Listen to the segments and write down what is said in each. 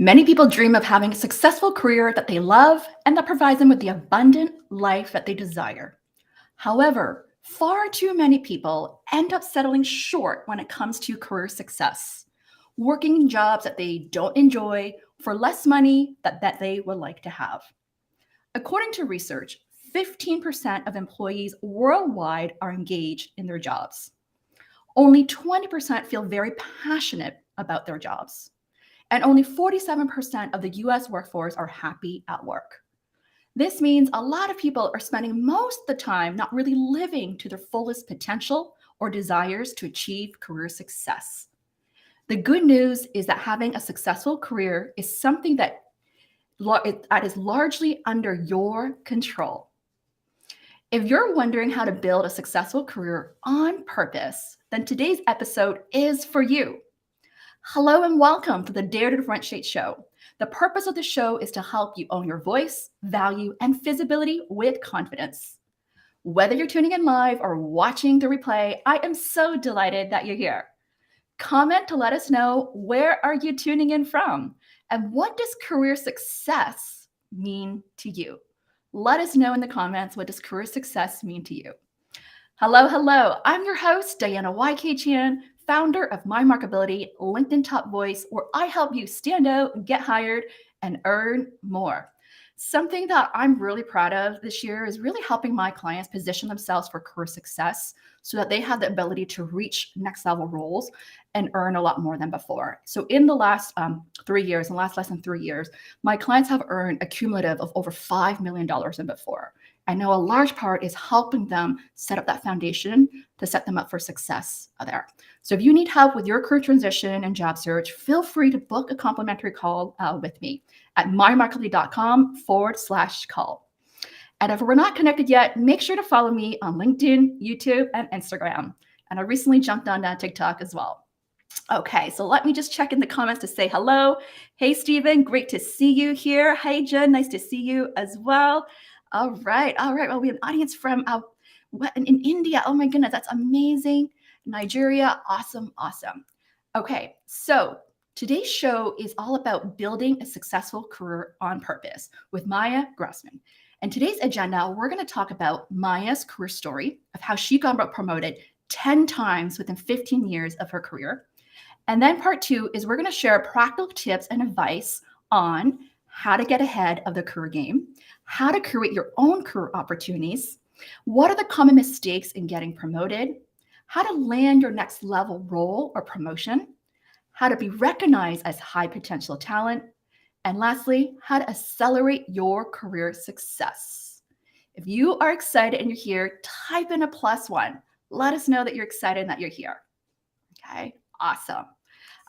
Many people dream of having a successful career that they love and that provides them with the abundant life that they desire. However, far too many people end up settling short when it comes to career success, working in jobs that they don't enjoy for less money that they would like to have. According to research, 15% of employees worldwide are engaged in their jobs. Only 20% feel very passionate about their jobs, and only 47% of the US workforce are happy at work. This means a lot of people are spending most of the time not really living to their fullest potential or desires to achieve career success. The good news is that having a successful career is something that is largely under your control. If you're wondering how to build a successful career on purpose, then today's episode is for you. Hello and welcome to the Dare to Differentiate show. The purpose of the show is to help you own your voice, value, and visibility with confidence. Whether you're tuning in live or watching the replay, I am so delighted that you're here. Comment to let us know, where are you tuning in from? And what does career success mean to you? Let us know in the comments, what does career success mean to you? Hello. I'm your host, Diana YK Chan, founder of My Markability, LinkedIn Top Voice, where I help you stand out, get hired, and earn more. Something that I'm really proud of this year is really helping my clients position themselves for career success so that they have the ability to reach next level roles and earn a lot more than before. So in the last 3 years, in the last less than 3 years, my clients have earned a cumulative of over $5 million than before. I know a large part is helping them set up that foundation to set them up for success there. So if you need help with your career transition and job search, feel free to book a complimentary call with me at mymarkability.com/call. And if we're not connected yet, make sure to follow me on LinkedIn, YouTube, and Instagram. And I recently jumped on TikTok as well. Okay, so let me just check in the comments to say hello. Hey, Stephen, great to see you here. Hey, Jen, nice to see you as well. All right. Well, we have an audience from in India. Oh my goodness, that's amazing. Nigeria, awesome. Okay, so today's show is all about building a successful career on purpose with Maya Grossman. And today's agenda, we're going to talk about Maya's career story of how she got promoted 10 times within 15 years of her career. And then part 2 is we're going to share practical tips and advice on how to get ahead of the career game, how to create your own career opportunities, what are the common mistakes in getting promoted, how to land your next level role or promotion, how to be recognized as high potential talent, and lastly, how to accelerate your career success. If you are excited and you're here, type in a +1. Let us know that you're excited and that you're here. Okay, awesome.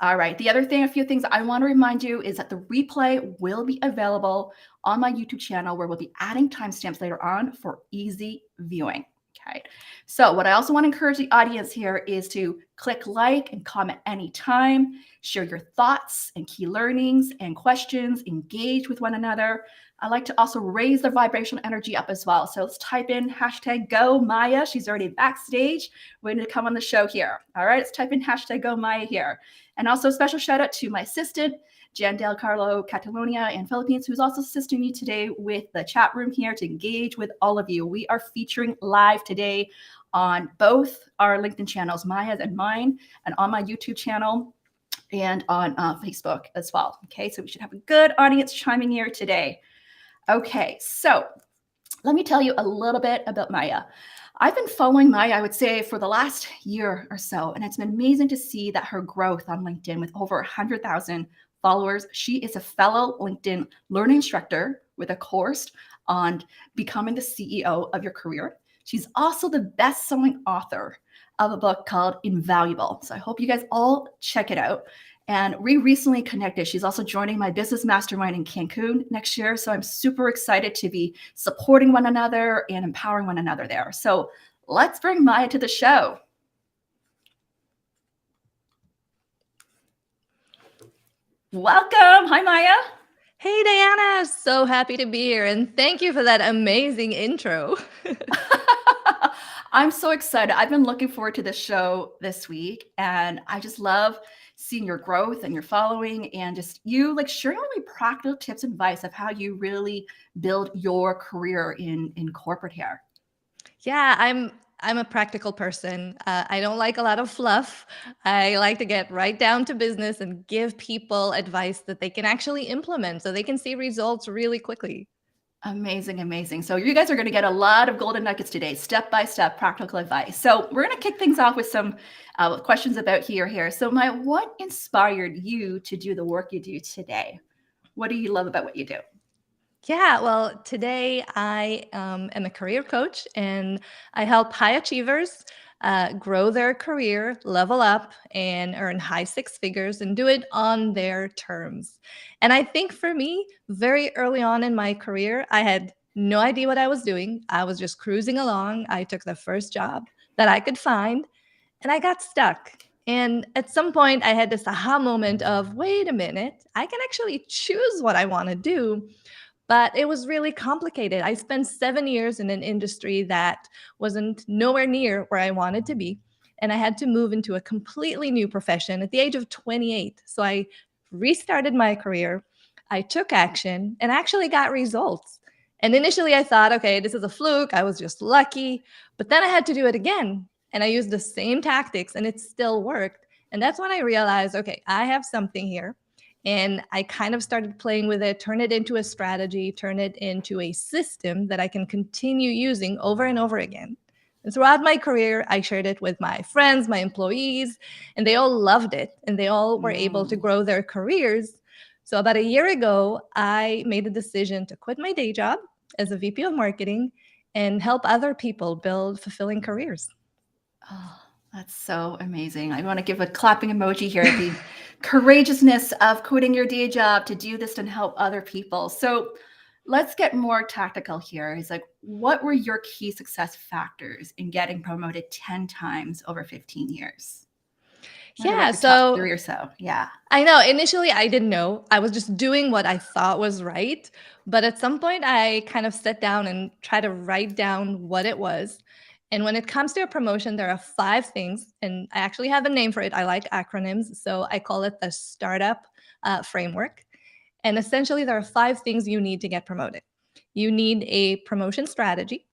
All right, a few things I want to remind you is that the replay will be available on my YouTube channel, where we'll be adding timestamps later on for easy viewing. Okay, so what I also want to encourage the audience here is to click like and comment anytime, share your thoughts and key learnings and questions, engage with one another. I like to also raise the vibrational energy up as well. So let's type in #GoMaya. She's already backstage waiting to come on the show here. All right, let's type in #GoMaya here. And also a special shout out to my assistant, Jan Del Carlo Catalonia in Philippines, who's also assisting me today with the chat room here to engage with all of you. We are featuring live today on both our LinkedIn channels, Maya's and mine, and on my YouTube channel and on Facebook as well. Okay, so we should have a good audience chiming here today. Okay, so let me tell you a little bit about Maya. I've been following Maya, I would say, for the last year or so, and it's been amazing to see that her growth on LinkedIn with over 100,000 followers. She is a fellow LinkedIn learning instructor with a course on becoming the CEO of your career. She's also the best-selling author of a book called Invaluable. So I hope you guys all check it out. And we recently connected. She's also joining my business mastermind in Cancun next year. So I'm super excited to be supporting one another and empowering one another there. So let's bring Maya to the show. Welcome. Hi, Maya. Hey, Diana. So happy to be here. And thank you for that amazing intro. I'm so excited. I've been looking forward to this show this week, and I just love seeing your growth and your following, and just you like sharing really practical tips and advice of how you really build your career in corporate here. Yeah, I'm a practical person. I don't like a lot of fluff. I like to get right down to business and give people advice that they can actually implement so they can see results really quickly. Amazing, amazing. So you guys are going to get a lot of golden nuggets today, step by step, practical advice. So we're going to kick things off with some questions about here. So Maya, what inspired you to do the work you do today? What do you love about what you do? Yeah, well, today I am a career coach and I help high achievers grow their career, level up, and earn high six figures and do it on their terms. And I think for me, very early on in my career, I had no idea what I was doing. I was just cruising along. I took the first job that I could find and I got stuck. And at some point, I had this aha moment of wait a minute, I can actually choose what I want to do, but it was really complicated. I spent 7 years in an industry that wasn't nowhere near where I wanted to be. And I had to move into a completely new profession at the age of 28. So I restarted my career. I took action and actually got results. And initially I thought, okay, this is a fluke. I was just lucky. But then I had to do it again. And I used the same tactics and it still worked. And that's when I realized, okay, I have something here. And I kind of started playing with it, turn it into a strategy, turn it into a system that I can continue using over and over again. And throughout my career, I shared it with my friends, my employees, and they all loved it. And they all were able to Mm. grow their careers. So about a year ago, I made a decision to quit my day job as a VP of marketing and help other people build fulfilling careers. Oh, that's so amazing. I want to give a clapping emoji here. The courageousness of quitting your day job to do this and help other people. So let's get more tactical here. It's like, what were your key success factors in getting promoted 10 times over 15 years? What are Yeah, like your top so three or so? Yeah. I know. Initially, I didn't know. I was just doing what I thought was right. But at some point, I kind of sat down and tried to write down what it was. And when it comes to a promotion, there are 5 things. And I actually have a name for it. I like acronyms. So I call it the startup framework. And essentially, there are 5 things you need to get promoted. You need a promotion strategy.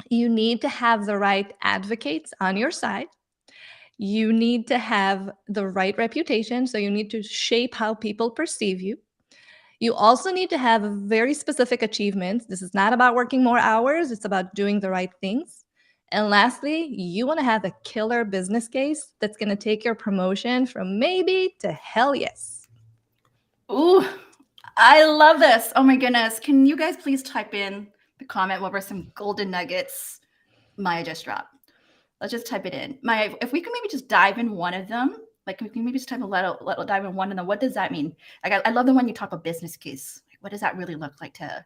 You need to have the right advocates on your side. You need to have the right reputation. So you need to shape how people perceive you. You also need to have very specific achievements. This is not about working more hours, it's about doing the right things. And lastly, you want to have a killer business case that's going to take your promotion from maybe to hell yes. Ooh, I love this. Oh my goodness. Can you guys please type in the comment what were some golden nuggets Maya just dropped? Let's just type it in. Maya, if we can maybe just dive in one of them, like we can maybe just type a little dive in one of them. What does that mean? Like I love the one you talk about business case. What does that really look like to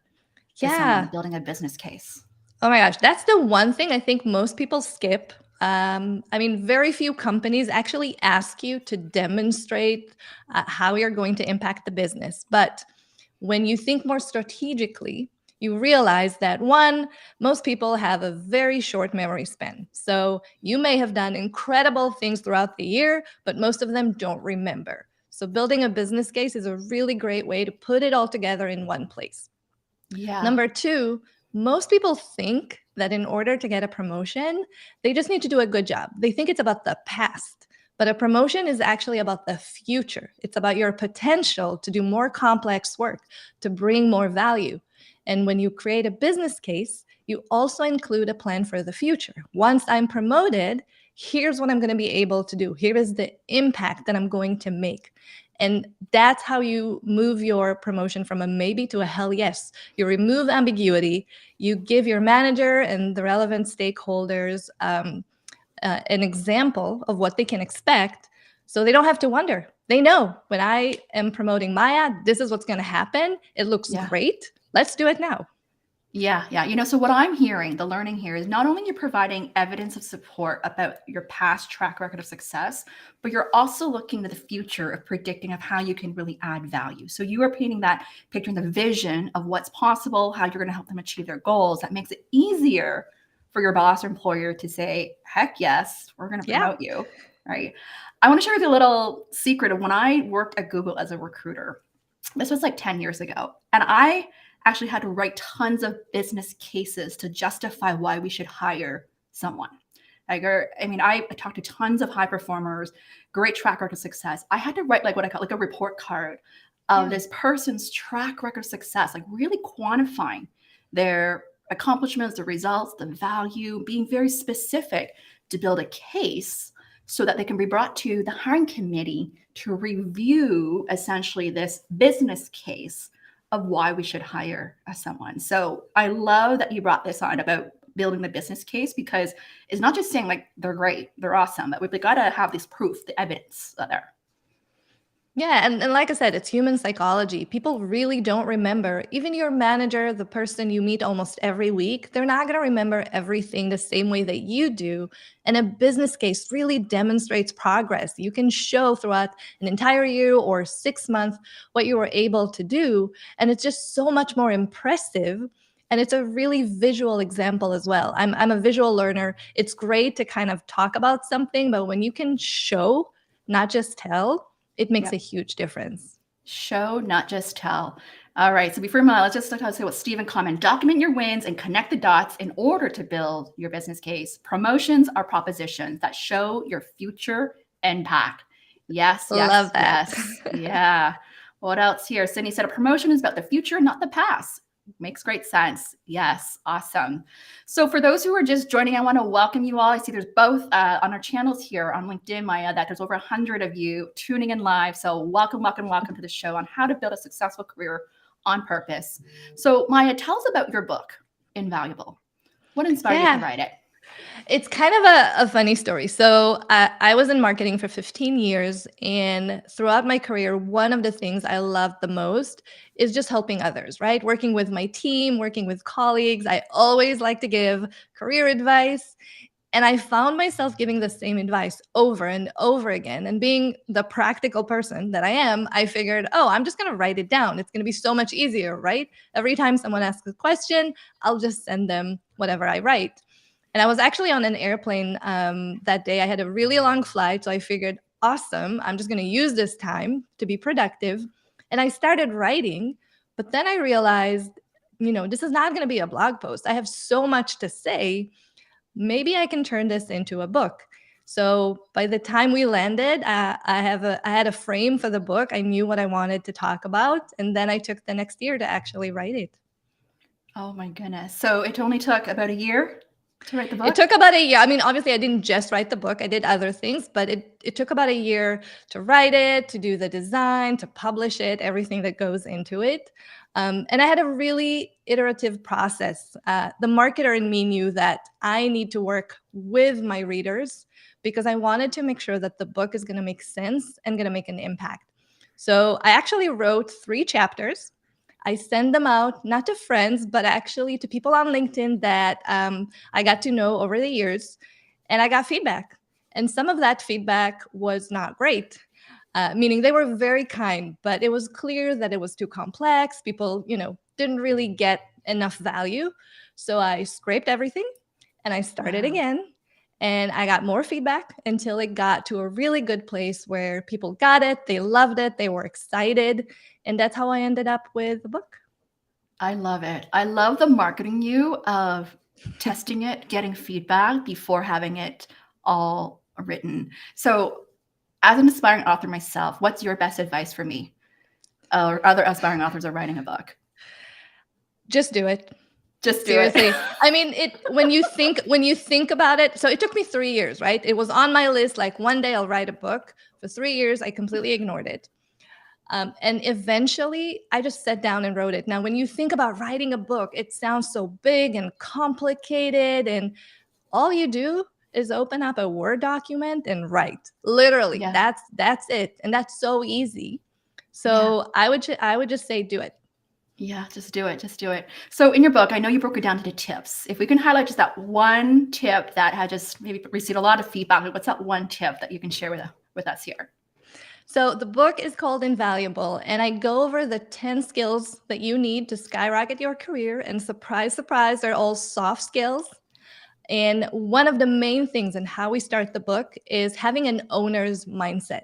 someone Yeah. building a business case? Oh my gosh, that's the one thing I think most people skip. I mean, very few companies actually ask you to demonstrate how you're going to impact the business. But when you think more strategically, you realize that one, most people have a very short memory span. So you may have done incredible things throughout the year, but most of them don't remember. So building a business case is a really great way to put it all together in one place. Yeah. Number two, most people think that in order to get a promotion, they just need to do a good job. They think it's about the past, but a promotion is actually about the future. It's about your potential to do more complex work, to bring more value. And when you create a business case, you also include a plan for the future. Once I'm promoted, here's what I'm going to be able to do. Here is the impact that I'm going to make. And that's how you move your promotion from a maybe to a hell yes. You remove ambiguity. You give your manager and the relevant stakeholders an example of what they can expect so they don't have to wonder. They know when I am promoting Maya, this is what's going to happen. It looks Yeah. great. Let's do it now. Yeah. So what I'm hearing, the learning here is not only you're providing evidence of support about your past track record of success, but you're also looking to the future of predicting of how you can really add value. So you are painting that picture, the vision of what's possible, how you're going to help them achieve their goals. That makes it easier for your boss or employer to say, heck yes, we're going to Yeah. promote you. right? I want to share with you a little secret of when I worked at Google as a recruiter. This was like 10 years ago. And I actually had to write tons of business cases to justify why we should hire someone. I talked to tons of high performers, great track record of success. I had to write like what I call like a report card of Yeah. this person's track record of success, like really quantifying their accomplishments, the results, the value, being very specific to build a case so that they can be brought to the hiring committee to review essentially this business case of why we should hire someone. So I love that you brought this on about building the business case, because it's not just saying like they're great, they're awesome, but we've got to have this proof, the evidence there. Yeah, and like I said, it's human psychology. People really don't remember. Even your manager, the person you meet almost every week, they're not going to remember everything the same way that you do. And a business case really demonstrates progress. You can show throughout an entire year or 6 months what you were able to do. And it's just so much more impressive. And it's a really visual example as well. I'm a visual learner. It's great to kind of talk about something, but when you can show, not just tell, it makes Yeah. a huge difference. Show, not just tell. All right. So before let's just talk about what Stephen comment. Document your wins and connect the dots in order to build your business case. Promotions are propositions that show your future impact. Yes, yes, Love that. yes. Yeah. What else here? Sydney said a promotion is about the future, not the past. Makes great sense. Yes. Awesome. So for those who are just joining, I want to welcome you all. I see there's both on our channels here on LinkedIn, Maya, that there's over 100 of you tuning in live. So welcome, welcome, welcome to the show on how to build a successful career on purpose. So Maya, tell us about your book, Invaluable. What inspired you to write it? It's kind of a funny story. So I was in marketing for 15 years. And throughout my career, one of the things I loved the most is just helping others, right? Working with my team, working with colleagues. I always like to give career advice. And I found myself giving the same advice over and over again. And being the practical person that I am, I figured, oh, I'm just going to write it down. It's going to be so much easier, right? Every time someone asks a question, I'll just send them whatever I write. And I was actually on an airplane that day. I had a really long flight. So I figured, awesome, I'm just going to use this time to be productive. And I started writing. But then I realized, this is not going to be a blog post. I have so much to say. Maybe I can turn this into a book. So by the time we landed, I had a frame for the book. I knew what I wanted to talk about. And then I took the next year to actually write it. Oh my goodness. So it only took about a year to write the book? It took about a year. I mean, obviously, I didn't just write the book. I did other things, but it took about a year to write it, to do the design, to publish it, everything that goes into it. And I had a really iterative process. The marketer in me knew that I need to work with my readers because I wanted to make sure that the book is going to make sense and going to make an impact. So I actually wrote 3 chapters. I send them out, not to friends, but actually to people on LinkedIn that I got to know over the years. And I got feedback. And some of that feedback was not great, meaning they were very kind, but it was clear that it was too complex. People, didn't really get enough value. So I scraped everything and I started again. And I got more feedback until it got to a really good place where people got it, they loved it, they were excited. And that's how I ended up with the book. I love it. I love the marketing you of testing it, getting feedback before having it all written. So, as an aspiring author myself, what's your best advice for me or other aspiring authors are writing a book? Just do it. Just do Seriously. it. I mean, when you think about it, so it took me 3 years, right? It was on my list, like one day I'll write a book. For 3 years, I completely ignored it. And eventually, I just sat down and wrote it. Now, when you think about writing a book, it sounds so big and complicated. And all you do is open up a Word document and write. Literally, Yeah. that's it. And that's so easy. Yeah. So I would just say do it. Yeah, just do it. Just do it. So in your book, I know you broke it down into tips. If we can highlight just that one tip that had just maybe received a lot of feedback, what's that one tip that you can share with us here? So the book is called Invaluable, and I go over the 10 skills that you need to skyrocket your career. And surprise, surprise, they're all soft skills. And one of the main things in how we start the book is having an owner's mindset.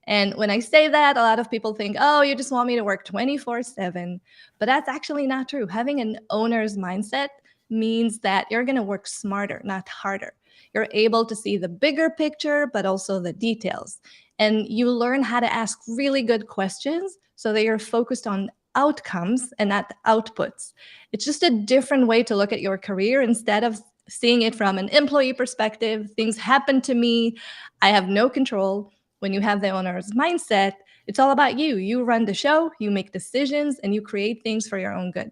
And when I say that, a lot of people think, oh, you just want me to work 24/7. But that's actually not true. Having an owner's mindset means that you're going to work smarter, not harder. You're able to see the bigger picture, but also the details. And you learn how to ask really good questions so that you're focused on outcomes and not outputs. It's just a different way to look at your career instead of seeing it from an employee perspective. Things happen to me, I have no control. When you have the owner's mindset, it's all about you. You run the show, you make decisions, and you create things for your own good.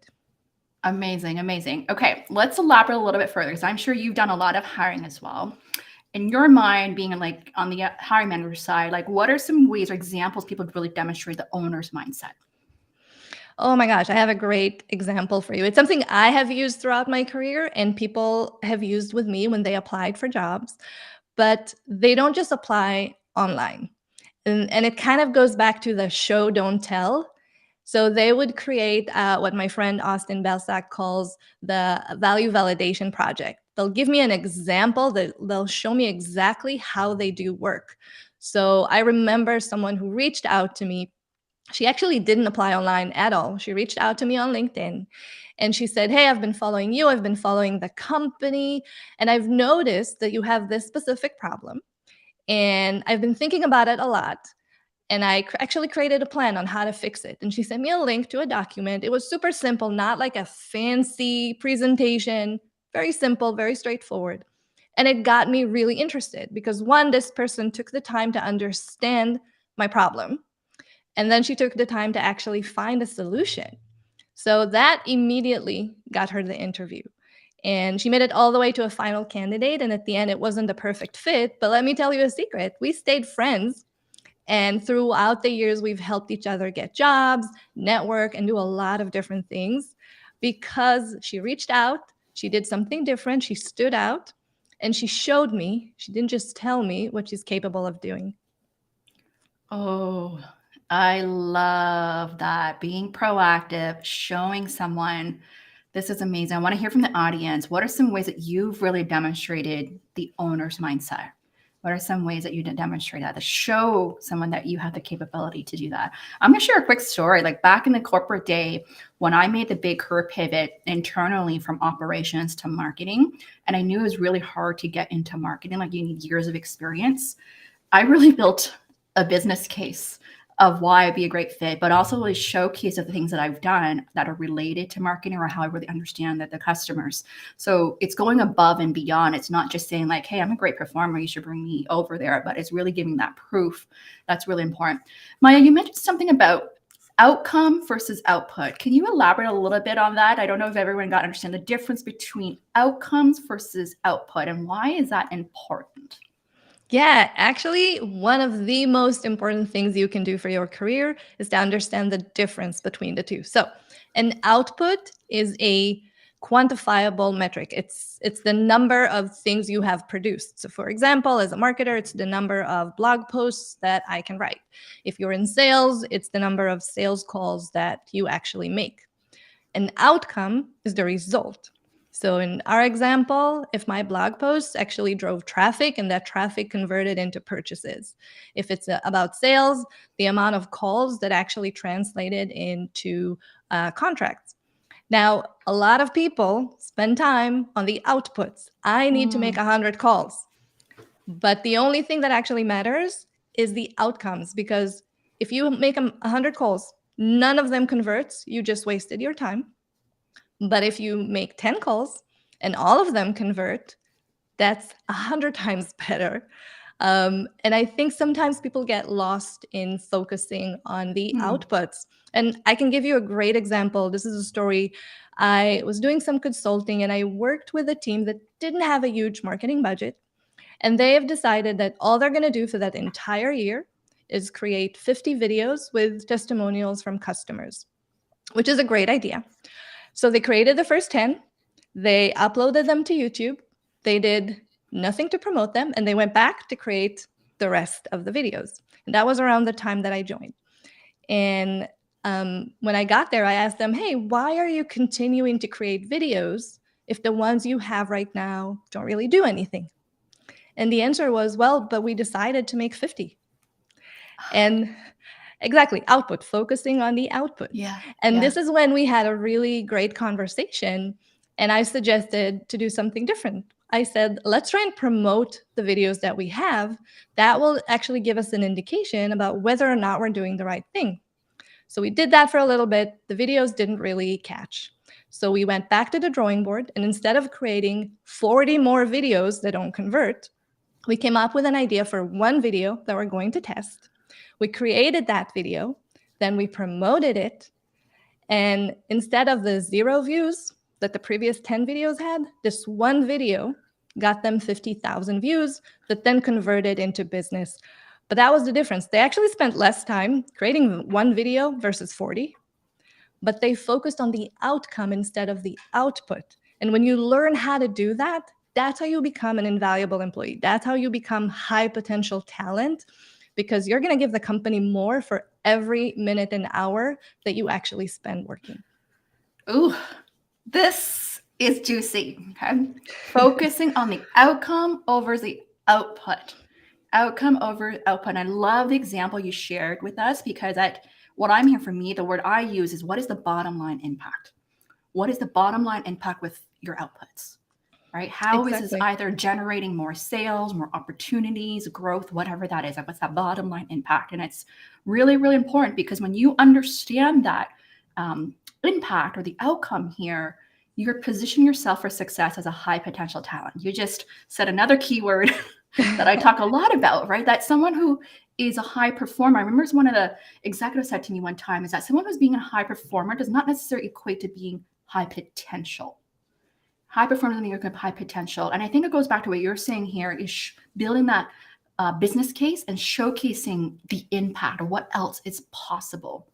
Amazing, amazing. Okay, let's elaborate a little bit further because I'm sure you've done a lot of hiring as well. In your mind, being like on the hiring manager side, like what are some ways or examples people could really demonstrate the owner's mindset? Oh my gosh, I have a great example for you. It's something I have used throughout my career and people have used with me when they applied for jobs, but they don't just apply online. And it kind of goes back to the show, don't tell. So they would create what my friend Austin Belsack calls the value validation project. They'll give me an example, that they'll show me exactly how they do work. So I remember someone who reached out to me. She actually didn't apply online at all. She reached out to me on LinkedIn and she said, hey, I've been following you. I've been following the company. And I've noticed that you have this specific problem. And I've been thinking about it a lot. And I actually created a plan on how to fix it. And she sent me a link to a document. It was super simple, not like a fancy presentation, very simple, very straightforward. And it got me really interested because one, this person took the time to understand my problem. And then she took the time to actually find a solution. So that immediately got her the interview. And she made it all the way to a final candidate. And at the end, it wasn't the perfect fit. But let me tell you a secret, we stayed friends. And throughout the years, we've helped each other get jobs, network, and do a lot of different things because she reached out, she did something different, she stood out, and she showed me, she didn't just tell me what she's capable of doing. Oh, I love that. Being proactive, showing someone this is amazing. I want to hear from the audience. What are some ways that you've really demonstrated the owner's mindset? What are some ways that you did demonstrate that to show someone that you have the capability to do that? I'm going to share a quick story. Like back in the corporate day, when I made the big career pivot internally from operations to marketing, and I knew it was really hard to get into marketing, like you need years of experience. I really built a business case of why I'd be a great fit, but also a showcase of the things that I've done that are related to marketing or how I really understand that the customers. So it's going above and beyond. It's not just saying like, hey, I'm a great performer, you should bring me over there, but it's really giving that proof. That's really important. Maya, you mentioned something about outcome versus output. Can you elaborate a little bit on that? I don't know if everyone got to understand the difference between outcomes versus output and why is that important? Yeah, actually, one of the most important things you can do for your career is to understand the difference between the two. So, an output is a quantifiable metric. It's the number of things you have produced. So, for example, as a marketer, it's the number of blog posts that I can write. If you're in sales, it's the number of sales calls that you actually make. An outcome is the result. So in our example, if my blog posts actually drove traffic and that traffic converted into purchases. If it's about sales, the amount of calls that actually translated into contracts. Now, a lot of people spend time on the outputs. I need to make 100 calls. But the only thing that actually matters is the outcomes, because if you make 100 calls, none of them converts, you just wasted your time. But if you make 10 calls and all of them convert, that's 100 times better. And I think sometimes people get lost in focusing on the outputs. And I can give you a great example. This is a story. I was doing some consulting and I worked with a team that didn't have a huge marketing budget. And they have decided that all they're going to do for that entire year is create 50 videos with testimonials from customers, which is a great idea. So they created the first 10, they uploaded them to YouTube, they did nothing to promote them, and they went back to create the rest of the videos. And that was around the time that I joined. And when I got there, I asked them, hey, why are you continuing to create videos if the ones you have right now don't really do anything? And the answer was, well, but we decided to make 50. And exactly, output, focusing on the output. Yeah. And Yeah. this is when we had a really great conversation. And I suggested to do something different. I said, let's try and promote the videos that we have. That will actually give us an indication about whether or not we're doing the right thing. So we did that for a little bit. The videos didn't really catch. So we went back to the drawing board. And instead of creating 40 more videos that don't convert, we came up with an idea for one video that we're going to test. We created that video, then we promoted it. And instead of the 0 views that the previous 10 videos had, this one video got them 50,000 views that then converted into business. But that was the difference. They actually spent less time creating one video versus 40, but they focused on the outcome instead of the output. And when you learn how to do that, that's how you become an invaluable employee. That's how you become high potential talent, because you're going to give the company more for every minute and hour that you actually spend working. Ooh, this is juicy. Okay. Focusing on the outcome over the output. Outcome over output. And I love the example you shared with us, because what I'm hearing from me, the word I use is, what is the bottom line impact? What is the bottom line impact with your outputs? Right? How is this Exactly. either generating more sales, more opportunities, growth, whatever that is? What's that bottom line impact? And it's really, really important, because when you understand that impact or the outcome here, you're positioning yourself for success as a high potential talent. You just said another keyword that I talk a lot about, right? That someone who is a high performer. I remember one of the executives said to me one time, is that someone who's being a high performer does not necessarily equate to being high potential. High performance means you have high potential. And I think it goes back to what you're saying here, is building that business case and showcasing the impact, or what else is possible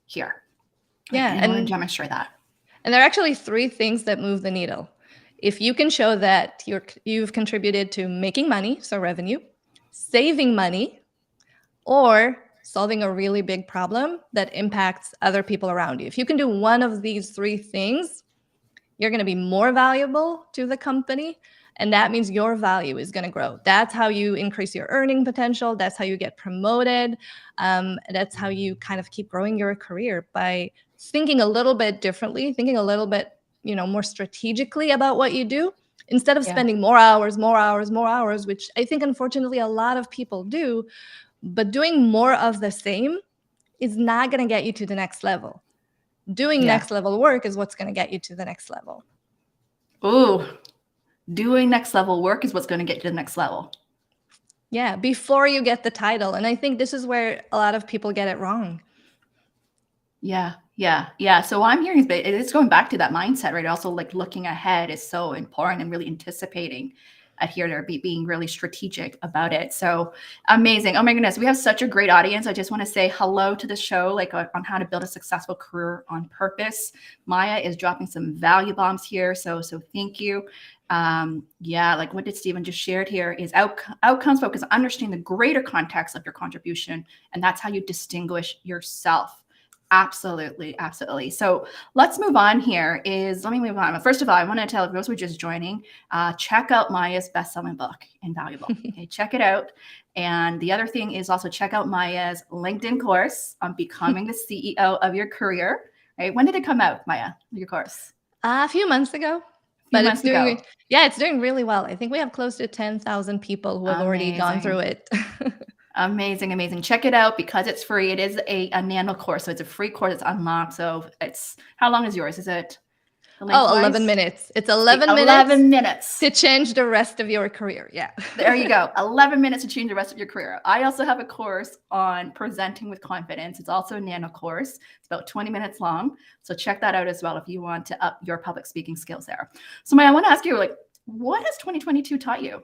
here. Yeah. And I want to demonstrate that. And there are actually 3 things that move the needle. If you can show that you've contributed to making money, so revenue, saving money, or solving a really big problem that impacts other people around you. If you can do one of these 3 things, you're going to be more valuable to the company. And that means your value is going to grow. That's how you increase your earning potential. That's how you get promoted. That's how you kind of keep growing your career, by thinking a little bit differently, thinking a little bit, more strategically about what you do, instead of spending more hours, which I think unfortunately a lot of people do. But doing more of the same is not going to get you to the next level. Doing next level work is what's going to get you to the next level. Ooh, doing next level work is what's going to get you to the next level. Yeah, before you get the title. And I think this is where a lot of people get it wrong. Yeah. So what I'm hearing is, it's going back to that mindset, right? Also, like, looking ahead is so important, and really anticipating here to being really strategic about it. So amazing. Oh my goodness. We have such a great audience. I just want to say hello to the show, like on how to build a successful career on purpose. Maya is dropping some value bombs here. So thank you. Like what did Stephen just shared here is outcomes focus, understand the greater context of your contribution. And that's how you distinguish yourself. Absolutely. So let's move on here. Let me move on. First of all, I want to tell those who are just joining, check out Maya's best-selling book, Invaluable. Okay, check it out. And the other thing is also check out Maya's LinkedIn course on becoming the CEO of your career. Right? When did it come out, Maya, your course? A few months ago. But it's doing really well. I think we have close to 10,000 people who have already gone through it. Amazing. Check it out, because it's free. It is a nano course. So it's a free course. It's unlocked. So how long is yours? Is it? 11 minutes. It's 11 minutes to change the rest of your career. Yeah. There you go. 11 minutes to change the rest of your career. I also have a course on presenting with confidence. It's also a nano course. It's about 20 minutes long. So check that out as well if you want to up your public speaking skills there. So Maya, I want to ask you, what has 2022 taught you?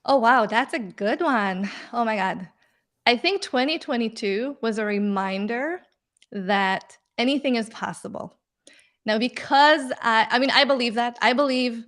Oh, wow. That's a good one. Oh my God. I think 2022 was a reminder that anything is possible. Now, because I believe that. I believe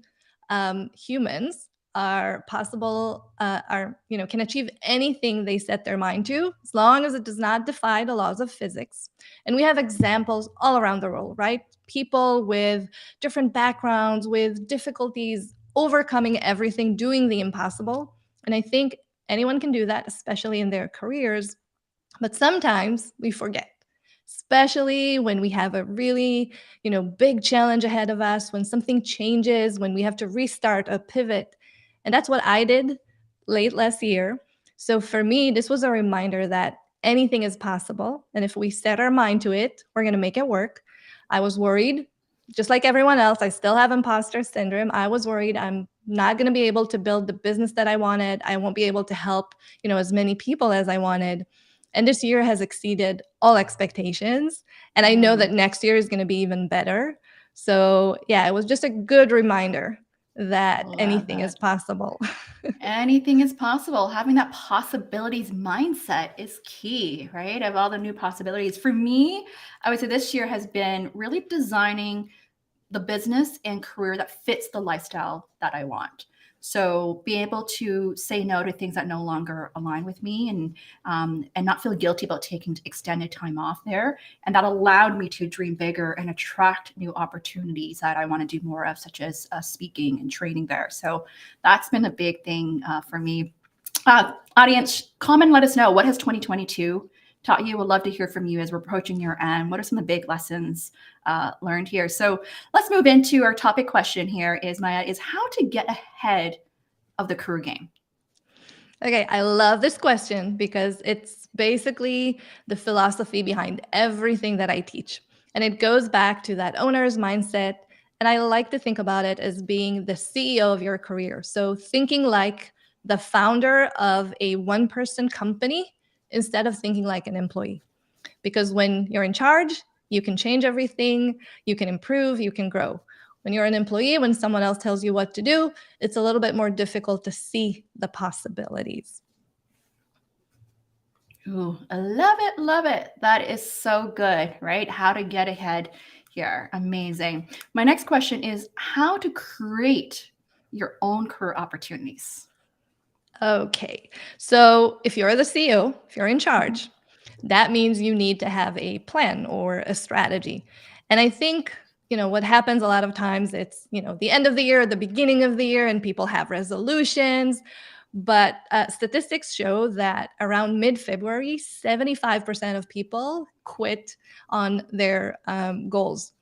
humans are possible, can achieve anything they set their mind to, as long as it does not defy the laws of physics. And we have examples all around the world, right? People with different backgrounds, with difficulties, overcoming everything, doing the impossible. And I think anyone can do that, especially in their careers. But sometimes we forget, especially when we have a really, big challenge ahead of us, when something changes, when we have to restart a pivot. And that's what I did late last year. So for me, this was a reminder that anything is possible. And if we set our mind to it, we're going to make it work. I was worried, just like everyone else. I still have imposter syndrome. I was worried I'm not going to be able to build the business that I wanted. I won't be able to help, as many people as I wanted. And this year has exceeded all expectations. And I know that next year is going to be even better. So, yeah, it was just a good reminder that anything is possible. Anything is possible. Having that possibilities mindset is key, right? Of all the new possibilities. For me, I would say this year has been really designing the business and career that fits the lifestyle that I want. So being able to say no to things that no longer align with me, and not feel guilty about taking extended time off there, and that allowed me to dream bigger and attract new opportunities that I want to do more of, such as speaking and training there. So that's been a big thing for me. Audience, comment, let us know, what has 2022 taught you? Would love to hear from you as we're approaching your end. What are some of the big lessons learned here? So let's move into our topic question here is, Maya, is how to get ahead of the career game. Okay, I love this question because it's basically the philosophy behind everything that I teach. And it goes back to that owner's mindset. And I like to think about it as being the CEO of your career. So thinking like the founder of a one-person company instead of thinking like an employee. Because when you're in charge, you can change everything, you can improve, you can grow. When you're an employee, when someone else tells you what to do, it's a little bit more difficult to see the possibilities. Ooh, I love it, love it. That is so good, right? How to get ahead here. Amazing. My next question is how to create your own career opportunities. Okay, so if you're the CEO, if you're in charge, that means you need to have a plan or a strategy. And I think, what happens a lot of times, it's, the end of the year, the beginning of the year, and people have resolutions. But statistics show that around mid-February, 75% of people quit on their goals.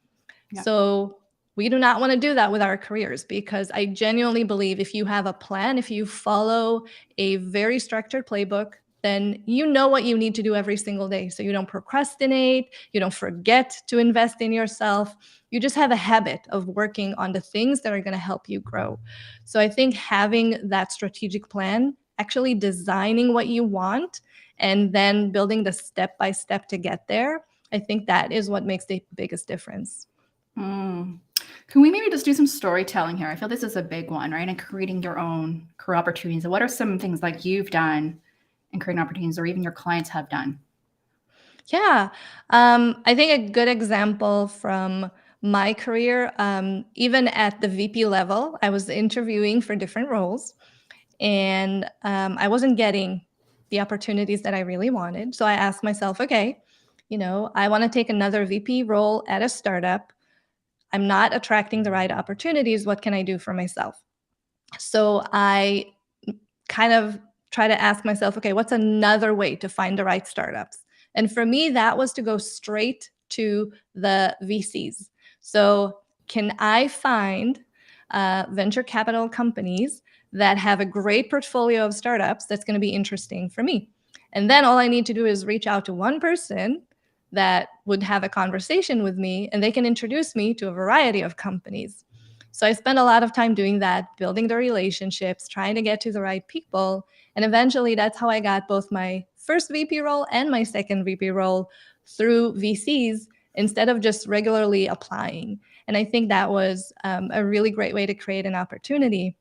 Yeah. So we do not want to do that with our careers, because I genuinely believe if you have a plan, if you follow a very structured playbook, then you know what you need to do every single day. So you don't procrastinate, you don't forget to invest in yourself. You just have a habit of working on the things that are going to help you grow. So I think having that strategic plan, actually designing what you want, and then building the step by step to get there, I think that is what makes the biggest difference. Can we maybe just do some storytelling here? I feel this is a big one, right? And creating your own career opportunities. What are some things like you've done in creating opportunities, or even your clients have done? Yeah. I think a good example from my career, even at the VP level, I was interviewing for different roles, and I wasn't getting the opportunities that I really wanted. So I asked myself, okay, I want to take another VP role at a startup. I'm not attracting the right opportunities. What can I do for myself? So I kind of try to ask myself, okay, what's another way to find the right startups? And for me, that was to go straight to the VCs. So can I find venture capital companies that have a great portfolio of startups that's going to be interesting for me? And then all I need to do is reach out to one person that would have a conversation with me, and they can introduce me to a variety of companies. So I spent a lot of time doing that, building the relationships, trying to get to the right people. And eventually that's how I got both my first VP role and my second VP role through VCs instead of just regularly applying. And I think that was a really great way to create an opportunity.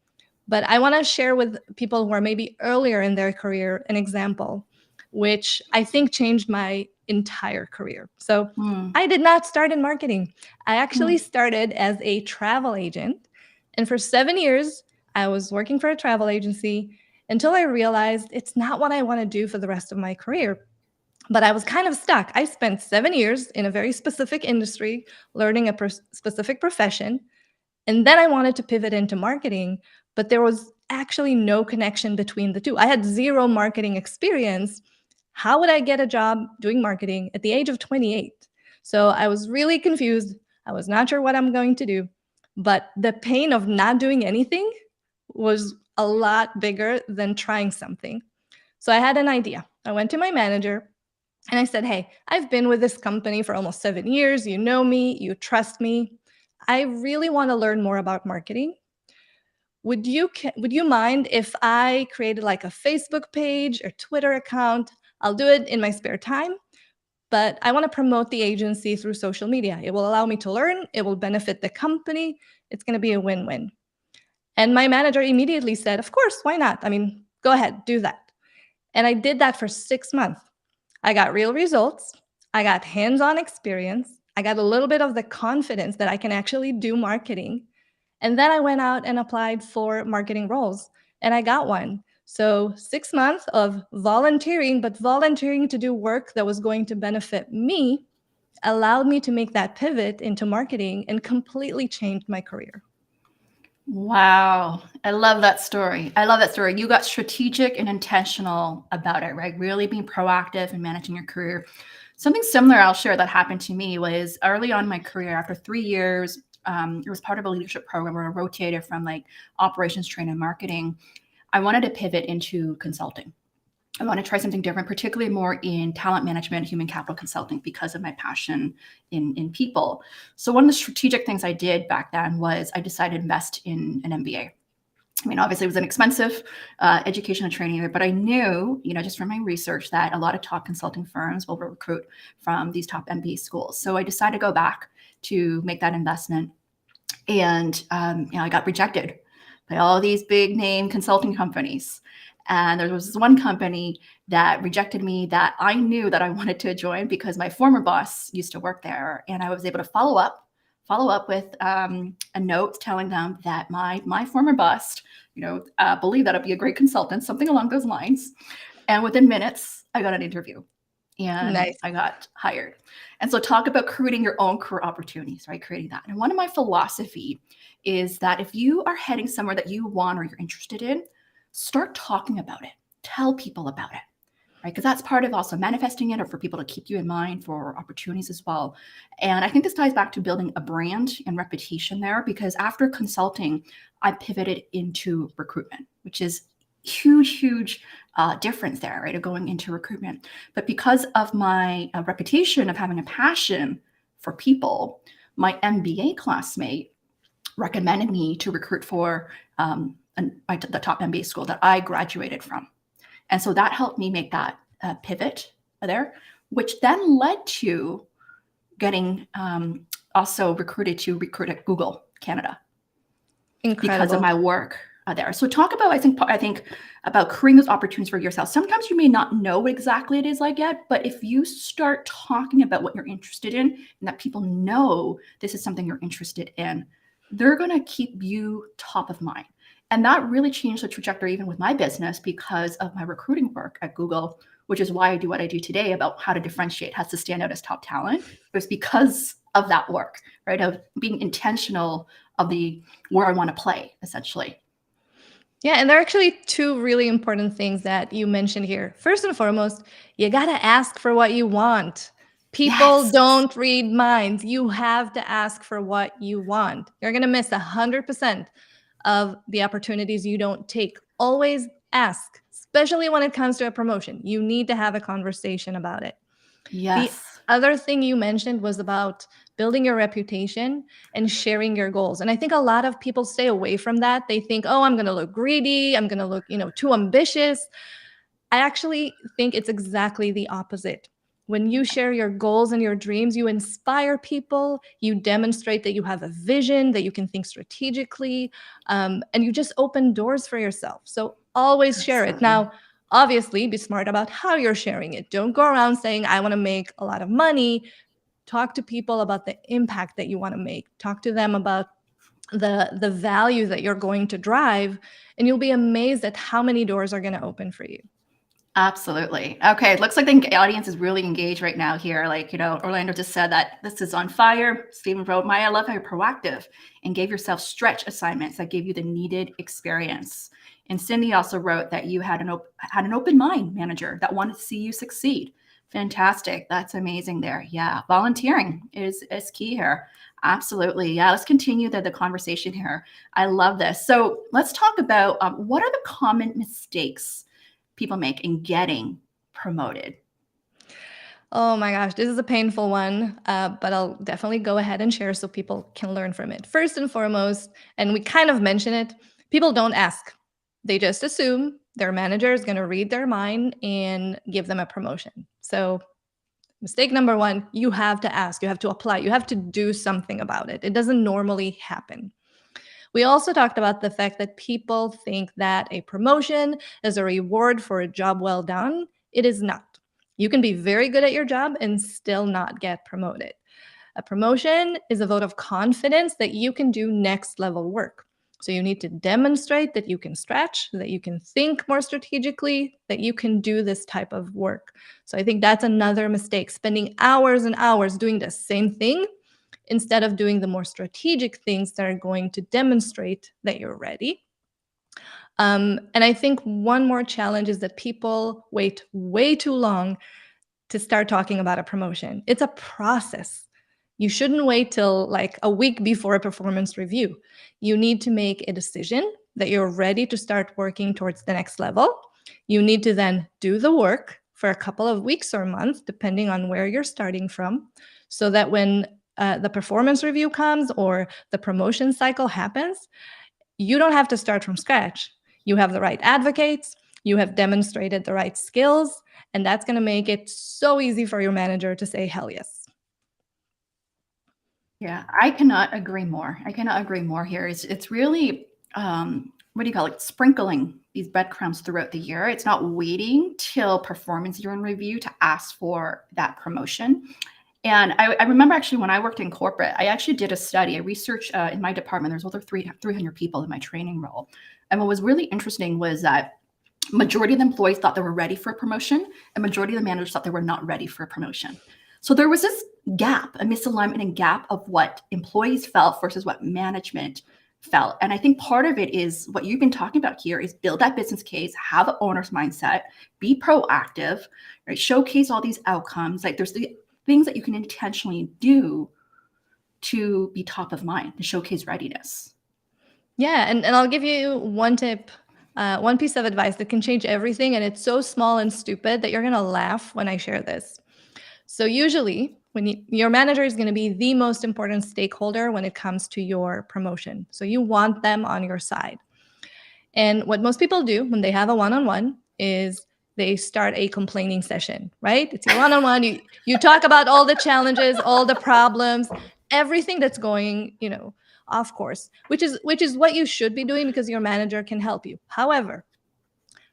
But I want to share with people who are maybe earlier in their career an example, which I think changed my entire career. So I did not start in marketing. I actually started as a travel agent. And for 7 years, I was working for a travel agency until I realized it's not what I want to do for the rest of my career. But I was kind of stuck. I spent 7 years in a very specific industry, learning a specific profession. And then I wanted to pivot into marketing, but there was actually no connection between the two. I had zero marketing experience. How would I get a job doing marketing at the age of 28? So I was really confused. I was not sure what I'm going to do. But the pain of not doing anything was a lot bigger than trying something. So I had an idea. I went to my manager and I said, "Hey, I've been with this company for almost 7 years. You know me, you trust me. I really want to learn more about marketing. Would you mind if I created like a Facebook page or Twitter account? I'll do it in my spare time, but I want to promote the agency through social media. It will allow me to learn, it will benefit the company. It's going to be a win-win." And my manager immediately said, "Of course, why not? I mean, go ahead, do that." And I did that for 6 months. I got real results. I got hands-on experience. I got a little bit of the confidence that I can actually do marketing. And then I went out and applied for marketing roles and I got one. So 6 months of volunteering, but volunteering to do work that was going to benefit me allowed me to make that pivot into marketing and completely changed my career. Wow. I love that story. I love that story. You got strategic and intentional about it, right? Really being proactive and managing your career. Something similar I'll share that happened to me was early on in my career, after 3 years, it was part of a leadership program where I rotated from like operations training and marketing. I wanted to pivot into consulting. I want to try something different, particularly more in talent management, human capital consulting, because of my passion in people. So one of the strategic things I did back then was I decided to invest in an MBA. I mean, obviously, it was an expensive education and training there, but I knew, just from my research, that a lot of top consulting firms will recruit from these top MBA schools. So I decided to go back to make that investment, and I got rejected by all these big name consulting companies. And there was this one company that rejected me that I knew that I wanted to join because my former boss used to work there, and I was able to follow up with a note telling them that my former boss, believed that I'd be a great consultant, something along those lines. And within minutes, I got an interview and Nice. I got hired. And so talk about creating your own career opportunities, right? Creating that. And one of my philosophy is that if you are heading somewhere that you want or you're interested in, start talking about it. Tell people about it, right? Because that's part of also manifesting it, or for people to keep you in mind for opportunities as well. And I think this ties back to building a brand and reputation there, because after consulting, I pivoted into recruitment, which is huge difference there, right? Of going into recruitment. But because of my reputation of having a passion for people, my MBA classmate recommended me to recruit for the top MBA school that I graduated from. And so that helped me make that pivot there, which then led to getting also recruit at Google Canada. Incredible. Because of my work there. So talk about, I think about creating those opportunities for yourself. Sometimes you may not know what exactly it is like yet, but if you start talking about what you're interested in and that people know this is something you're interested in, they're going to keep you top of mind. And that really changed the trajectory even with my business because of my recruiting work at Google, which is why I do what I do today about how to differentiate, how to stand out as top talent. It was because of that work, right? Of being intentional of where I want to play, essentially. Yeah, and there are actually two really important things that you mentioned here. First and foremost, you got to ask for what you want. People Yes. don't read minds. You have to ask for what you want. You're going to miss 100% of the opportunities you don't take. Always ask, especially when it comes to a promotion. You need to have a conversation about it. The Yes. other thing you mentioned was about building your reputation and sharing your goals. And I think a lot of people stay away from that. They think, "Oh, I'm going to look greedy. I'm going to look, too ambitious." I actually think it's exactly the opposite. When you share your goals and your dreams, you inspire people, you demonstrate that you have a vision, that you can think strategically, and you just open doors for yourself. So always share it. Absolutely. Now, obviously, be smart about how you're sharing it. Don't go around saying, "I want to make a lot of money." Talk to people about the impact that you want to make. Talk to them about the value that you're going to drive, and you'll be amazed at how many doors are going to open for you. Absolutely. Okay. It looks like the audience is really engaged right now here. Like, Orlando just said that this is on fire. Stephen wrote, Maya, I love how you're proactive and gave yourself stretch assignments that gave you the needed experience. And Cindy also wrote that you had an open mind manager that wanted to see you succeed. Fantastic. That's amazing there. Yeah. Volunteering is key here. Absolutely. Yeah. Let's continue the conversation here. I love this. So let's talk about what are the common mistakes people make in getting promoted? Oh my gosh, this is a painful one, but I'll definitely go ahead and share so people can learn from it. First and foremost, and we kind of mention it, people don't ask. They just assume their manager is going to read their mind and give them a promotion. So, mistake number one, you have to ask, you have to apply, you have to do something about it. It doesn't normally happen. We also talked about the fact that people think that a promotion is a reward for a job well done. It is not. You can be very good at your job and still not get promoted. A promotion is a vote of confidence that you can do next level work. So you need to demonstrate that you can stretch, that you can think more strategically, that you can do this type of work. So I think that's another mistake, spending hours and hours doing the same thing instead of doing the more strategic things that are going to demonstrate that you're ready. And I think one more challenge is that people wait way too long to start talking about a promotion. It's a process. You shouldn't wait till like a week before a performance review. You need to make a decision that you're ready to start working towards the next level. You need to then do the work for a couple of weeks or months, depending on where you're starting from, so that when the performance review comes or the promotion cycle happens, you don't have to start from scratch. You have the right advocates, you have demonstrated the right skills, and that's going to make it so easy for your manager to say, hell yes. Yeah, I cannot agree more. I cannot agree more here. It's really, what do you call it? Sprinkling these breadcrumbs throughout the year. It's not waiting till performance year in review to ask for that promotion. And I remember actually when I worked in corporate, I actually did a study, a research in my department. There's over 300 people in my training role. And what was really interesting was that majority of the employees thought they were ready for a promotion, and majority of the managers thought they were not ready for a promotion. So there was this gap, a misalignment and gap of what employees felt versus what management felt. And I think part of it is what you've been talking about here is build that business case, have an owner's mindset, be proactive, right? Showcase all these outcomes. Like there's the things that you can intentionally do to be top of mind, to showcase readiness. Yeah, and I'll give you one tip, one piece of advice that can change everything. And it's so small and stupid that you're going to laugh when I share this. So usually when your manager is going to be the most important stakeholder when it comes to your promotion. So you want them on your side. And what most people do when they have a one-on-one is they start a complaining session, right? It's your one-on-one. You talk about all the challenges, all the problems, everything that's going, off course, which is what you should be doing because your manager can help you. However,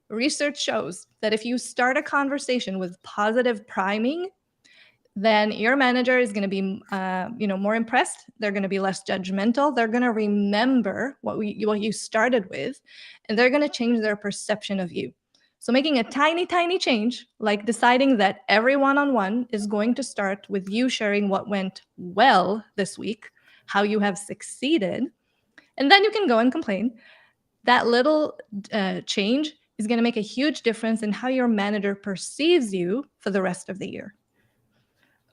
research shows that if you start a conversation with positive priming, then your manager is going to be, more impressed. They're going to be less judgmental. They're going to remember what you started with, and they're going to change their perception of you. So making a tiny, tiny change, like deciding that every one-on-one is going to start with you sharing what went well this week, how you have succeeded, and then you can go and complain. That little change is going to make a huge difference in how your manager perceives you for the rest of the year.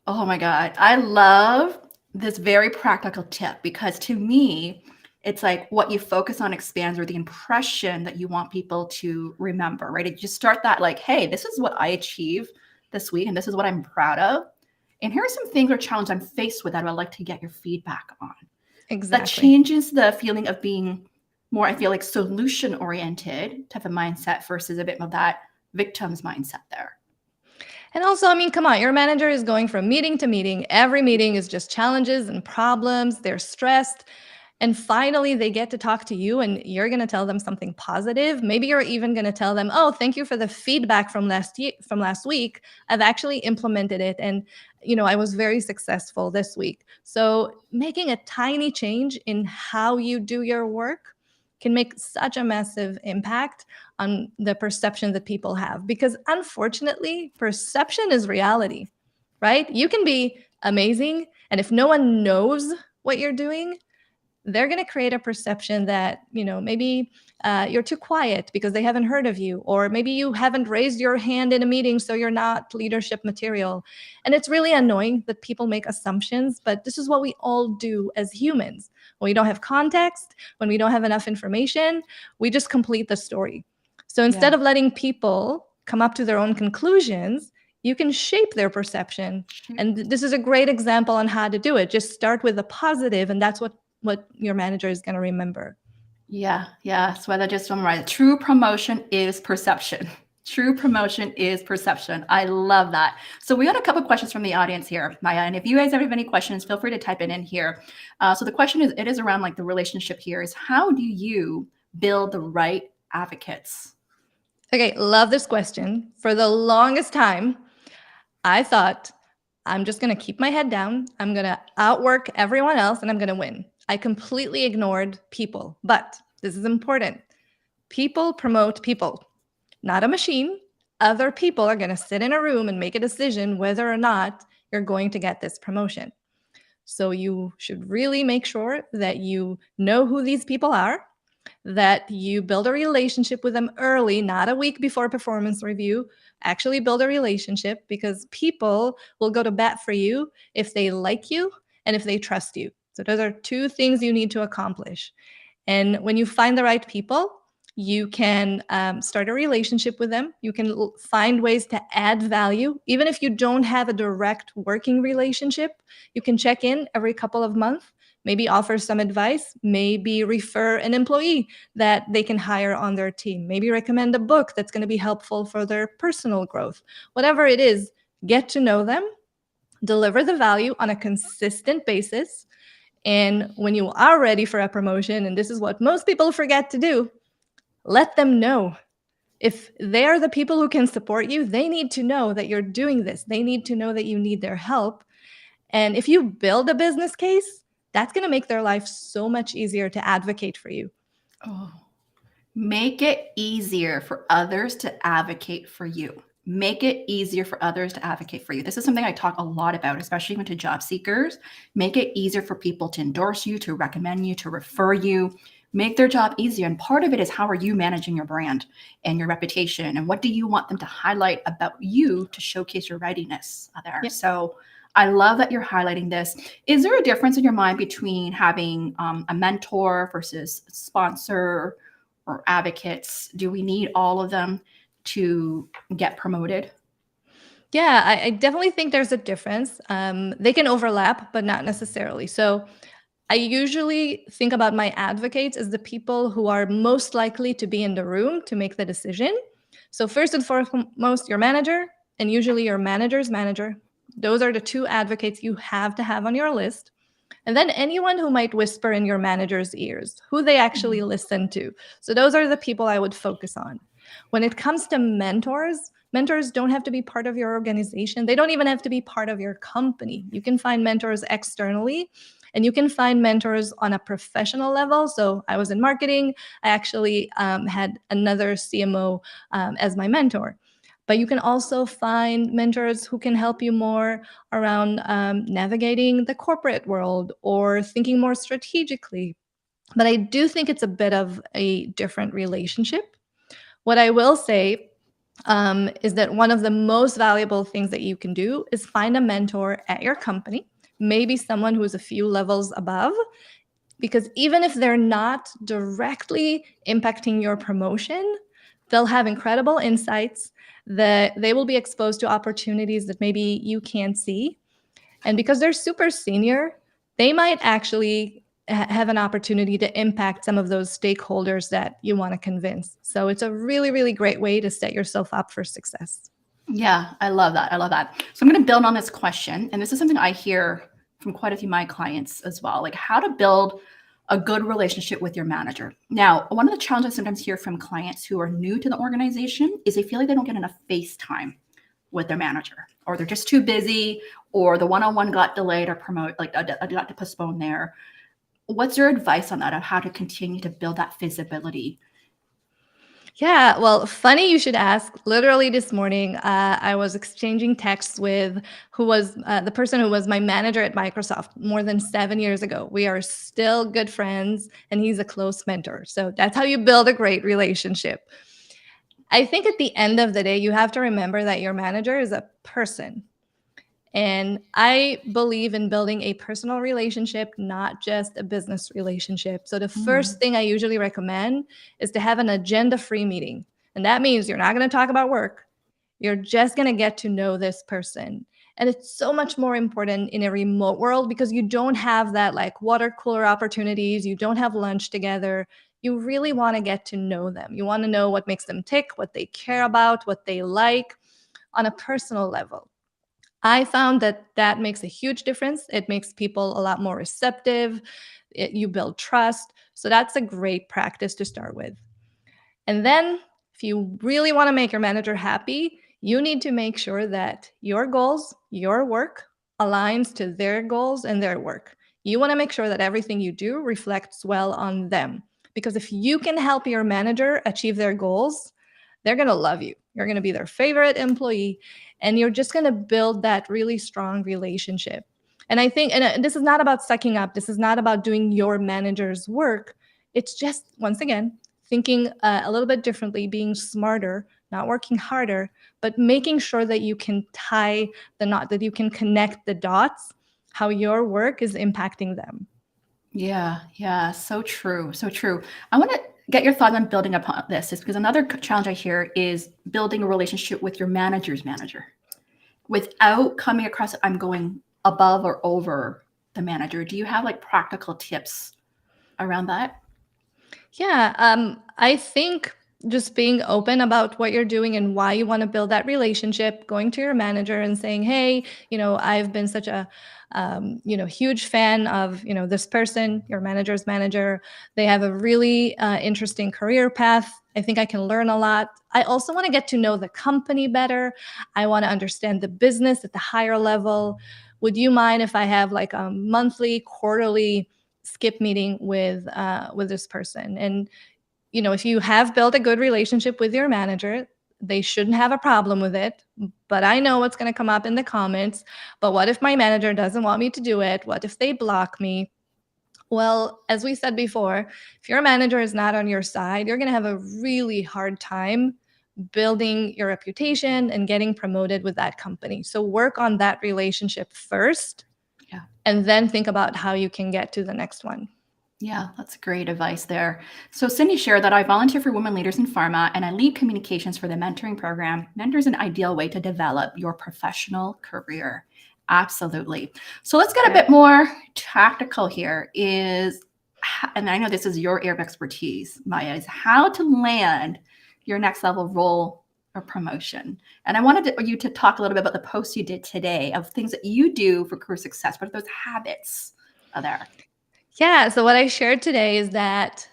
Oh my God. I love this very practical tip because to me, it's like what you focus on expands or the impression that you want people to remember, right? You just start that like, hey, this is what I achieved this week and this is what I'm proud of. And here are some things or challenges I'm faced with that I'd like to get your feedback on. Exactly. That changes the feeling of being more, I feel like, solution-oriented type of mindset versus a bit of that victim's mindset there. And also, come on, your manager is going from meeting to meeting. Every meeting is just challenges and problems. They're stressed. And finally, they get to talk to you and you're going to tell them something positive. Maybe you're even going to tell them, oh, thank you for the feedback from last week. I've actually implemented it. And, I was very successful this week. So making a tiny change in how you do your work can make such a massive impact on the perception that people have. Because unfortunately, perception is reality, right? You can be amazing. And if no one knows what you're doing, they're going to create a perception that, maybe you're too quiet because they haven't heard of you, or maybe you haven't raised your hand in a meeting, so you're not leadership material. And it's really annoying that people make assumptions, but this is what we all do as humans. When we don't have context, when we don't have enough information, we just complete the story. So instead of letting people come up to their own conclusions, you can shape their perception. And this is a great example on how to do it. Just start with the positive, and that's what your manager is going to remember. Yeah. So I just summarize. True promotion is perception. True promotion is perception. I love that. So we got a couple of questions from the audience here, Maya. And if you guys have any questions, feel free to type it in here. So the question is around like the relationship here is, how do you build the right advocates? Okay, love this question. For the longest time, I thought, I'm just going to keep my head down. I'm going to outwork everyone else and I'm going to win. I completely ignored people. But this is important. People promote people, not a machine. Other people are going to sit in a room and make a decision whether or not you're going to get this promotion. So you should really make sure that you know who these people are, that you build a relationship with them early, not a week before performance review. Actually build a relationship, because people will go to bat for you if they like you and if they trust you. So those are two things you need to accomplish. And when you find the right people, you can start a relationship with them. You can find ways to add value. Even if you don't have a direct working relationship, you can check in every couple of months, maybe offer some advice, maybe refer an employee that they can hire on their team, maybe recommend a book that's going to be helpful for their personal growth. Whatever it is, get to know them, deliver the value on a consistent basis. And when you are ready for a promotion, and this is what most people forget to do, let them know. If they're the people who can support you, they need to know that you're doing this. They need to know that you need their help. And if you build a business case, that's going to make their life so much easier to advocate for you. Oh, make it easier for others to advocate for you. Make it easier for others to advocate for you. This is something I talk a lot about, especially when to job seekers. Make it easier for people to endorse you, to recommend you, to refer you. Make their job easier. And part of it is, how are you managing your brand and your reputation? And what do you want them to highlight about you to showcase your readiness there? Yep. So I love that you're highlighting this. Is there a difference in your mind between having a mentor versus a sponsor or advocates? Do we need all of them to get promoted? Yeah, I definitely think there's a difference. They can overlap, but not necessarily. So I usually think about my advocates as the people who are most likely to be in the room to make the decision. So first and foremost, your manager, and usually your manager's manager. Those are the two advocates you have to have on your list. And then anyone who might whisper in your manager's ears, who they actually listen to. So those are the people I would focus on. When it comes to mentors, mentors don't have to be part of your organization. They don't even have to be part of your company. You can find mentors externally, and you can find mentors on a professional level. So I was in marketing. I actually had another CMO as my mentor. But you can also find mentors who can help you more around navigating the corporate world or thinking more strategically. But I do think it's a bit of a different relationship. What I will say is that one of the most valuable things that you can do is find a mentor at your company, maybe someone who is a few levels above, because even if they're not directly impacting your promotion, they'll have incredible insights, that they will be exposed to opportunities that maybe you can't see. And because they're super senior, they might actually have an opportunity to impact some of those stakeholders that you want to convince. So it's a really, really great way to set yourself up for success. Yeah, I love that. I love that. So I'm going to build on this question. And this is something I hear from quite a few of my clients as well, like how to build a good relationship with your manager. Now, one of the challenges I sometimes hear from clients who are new to the organization is they feel like they don't get enough face time with their manager, or they're just too busy, or the one-on-one got delayed or got to postpone there. What's your advice on that, of how to continue to build that visibility? Yeah, well, funny you should ask. Literally this morning, I was exchanging texts with who was the person who was my manager at Microsoft more than 7 years ago. We are still good friends, and he's a close mentor. So that's how you build a great relationship. I think at the end of the day, you have to remember that your manager is a person. And I believe in building a personal relationship, not just a business relationship. So the first thing I usually recommend is to have an agenda-free meeting. And that means you're not going to talk about work. You're just going to get to know this person. And it's so much more important in a remote world because you don't have that like water cooler opportunities. You don't have lunch together. You really want to get to know them. You want to know what makes them tick, what they care about, what they like on a personal level. I found that that makes a huge difference. It makes people a lot more receptive. You build trust. So that's a great practice to start with. And then, if you really want to make your manager happy, you need to make sure that your goals, your work aligns to their goals and their work. You want to make sure that everything you do reflects well on them. Because if you can help your manager achieve their goals, they're going to love you. You're going to be their favorite employee, and you're just going to build that really strong relationship. And I think, and this is not about sucking up, this is not about doing your manager's work. It's just, once again, thinking a little bit differently, being smarter, not working harder, but making sure that you can tie the knot, that you can connect the dots, how your work is impacting them. Yeah, so true, so true. I want to get your thoughts on building upon this, is because another challenge I hear is building a relationship with your manager's manager without coming across I'm going above or over the manager. Do you have like practical tips around that? Yeah, I think just being open about what you're doing and why you want to build that relationship, going to your manager and saying, "Hey, I've been such a, huge fan of, this person, your manager's manager. They have a really interesting career path. I think I can learn a lot. I also want to get to know the company better. I want to understand the business at the higher level. Would you mind if I have like a monthly, quarterly?" skip meeting with this person. And if you have built a good relationship with your manager, they shouldn't have a problem with it. But I know what's going to come up in the comments. But what if my manager doesn't want me to do it? What if they block me? Well, as we said before, if your manager is not on your side, you're going to have a really hard time building your reputation and getting promoted with that company. So work on that relationship first, Yeah. and then think about how you can get to the next one. Yeah, that's great advice there. So Cindy shared that I volunteer for women leaders in pharma and I lead communications for the mentoring program. Mentor is an ideal way to develop your professional career. Absolutely. So let's get a bit more tactical here, and I know this is your area of expertise, Maya, is how to land your next level role or promotion. And I wanted you to talk a little bit about the post you did today of things that you do for career success. What are those habits are there? Yeah. So what I shared today is that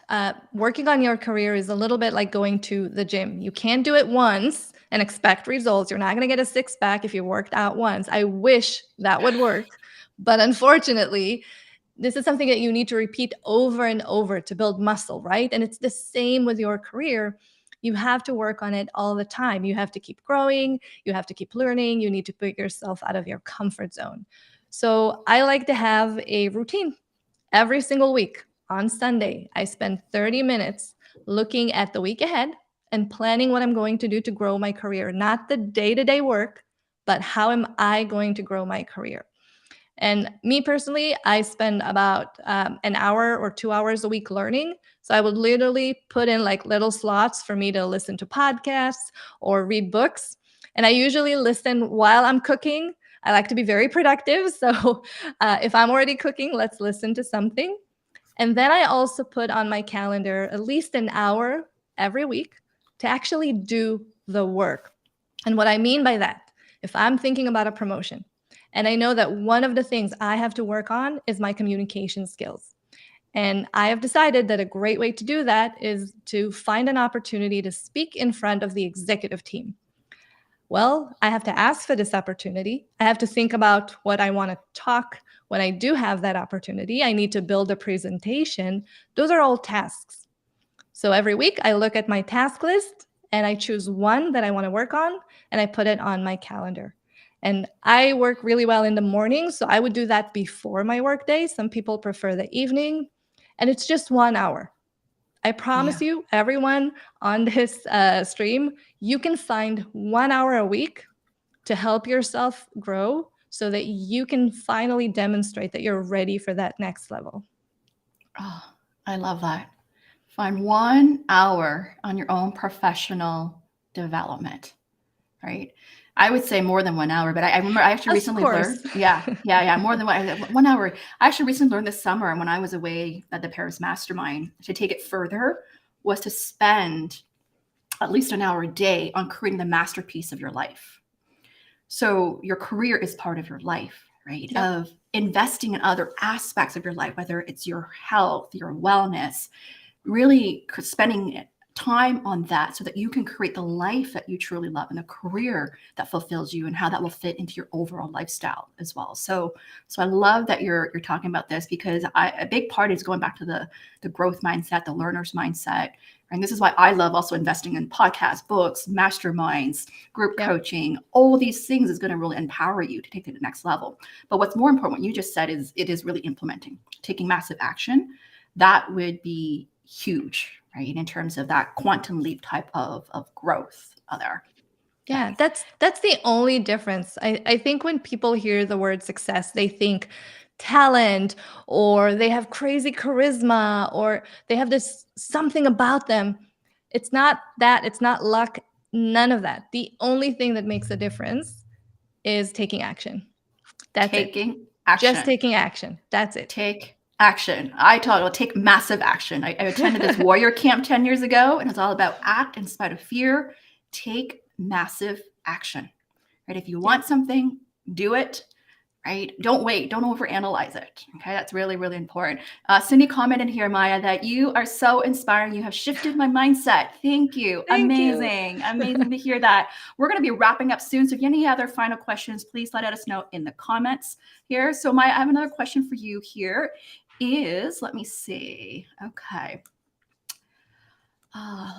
working on your career is a little bit like going to the gym. You can't do it once and expect results. You're not going to get a six pack if you worked out once. I wish that would work. But unfortunately, this is something that you need to repeat over and over to build muscle, right? And it's the same with your career. You have to work on it all the time. You have to keep growing. You have to keep learning. You need to put yourself out of your comfort zone. So I like to have a routine. Every single week on Sunday, I spend 30 minutes looking at the week ahead and planning what I'm going to do to grow my career, not the day to day work, but how am I going to grow my career? And me personally, I spend about an hour or 2 hours a week learning. So I would literally put in like little slots for me to listen to podcasts or read books. And I usually listen while I'm cooking. I like to be very productive. So if I'm already cooking, let's listen to something. And then I also put on my calendar at least an hour every week to actually do the work. And what I mean by that, if I'm thinking about a promotion, and I know that one of the things I have to work on is my communication skills. And I have decided that a great way to do that is to find an opportunity to speak in front of the executive team. Well, I have to ask for this opportunity. I have to think about what I want to talk when I do have that opportunity. I need to build a presentation. Those are all tasks. So every week I look at my task list and I choose one that I want to work on and I put it on my calendar. And I work really well in the morning, so I would do that before my workday. Some people prefer the evening, and it's just 1 hour. I promise Yeah. you, everyone on this stream, you can find 1 hour a week to help yourself grow so that you can finally demonstrate that you're ready for that next level. Oh, I love that. Find 1 hour on your own professional development, right? I would say more than 1 hour, but I remember I actually Of recently course. learned, more than 1 hour. I actually recently learned this summer when I was away at the Paris Mastermind, to take it further was to spend at least an hour a day on creating the masterpiece of your life. So your career is part of your life, right? Yep. Of investing in other aspects of your life, whether it's your health, your wellness, really spending time on that so that you can create the life that you truly love and a career that fulfills you, and how that will fit into your overall lifestyle as well. So I love that you're talking about this, because a big part is going back to the growth mindset, the learner's mindset. And this is why I love also investing in podcasts, books, masterminds, group Yep. coaching. All these things is going to really empower you to take it to the next level. But what's more important, what you just said, is it is really implementing, taking massive action. That would be huge, right? In terms of that quantum leap type of growth there. Yeah, that's the only difference. I think when people hear the word success, they think talent, or they have crazy charisma, or they have this something about them. It's not that, it's not luck, none of that. The only thing that makes a difference is taking action. That's it. Taking Just action. taking action. That's it. Take action. I taught, well, take massive action. I attended this warrior camp 10 years ago, and it's all about act in spite of fear. Take massive action, right? If you want something, do it, right? Don't wait. Don't overanalyze it. Okay. That's really, really important. Cindy commented here, Maya, that you are so inspiring. You have shifted my mindset. Thank you. Thank you. Amazing. Amazing to hear that. We're going to be wrapping up soon. So if you have any other final questions, please let us know in the comments here. So Maya, I have another question for you here is, let me see. Okay.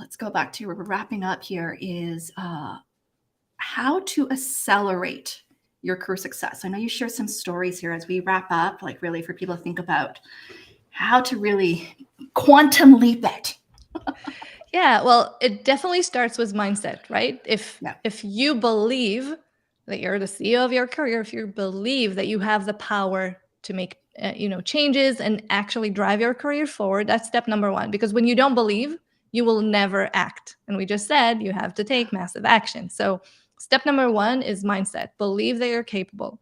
Let's go back to where we're wrapping up here, is how to accelerate your career success. I know you share some stories here as we wrap up, like really for people to think about how to really quantum leap it. Yeah, well, it definitely starts with mindset, right? If you believe that you're the CEO of your career, if you believe that you have the power to make changes and actually drive your career forward, that's step number one. Because when you don't believe, you will never act. And we just said you have to take massive action. So step number one is mindset. Believe that you're capable.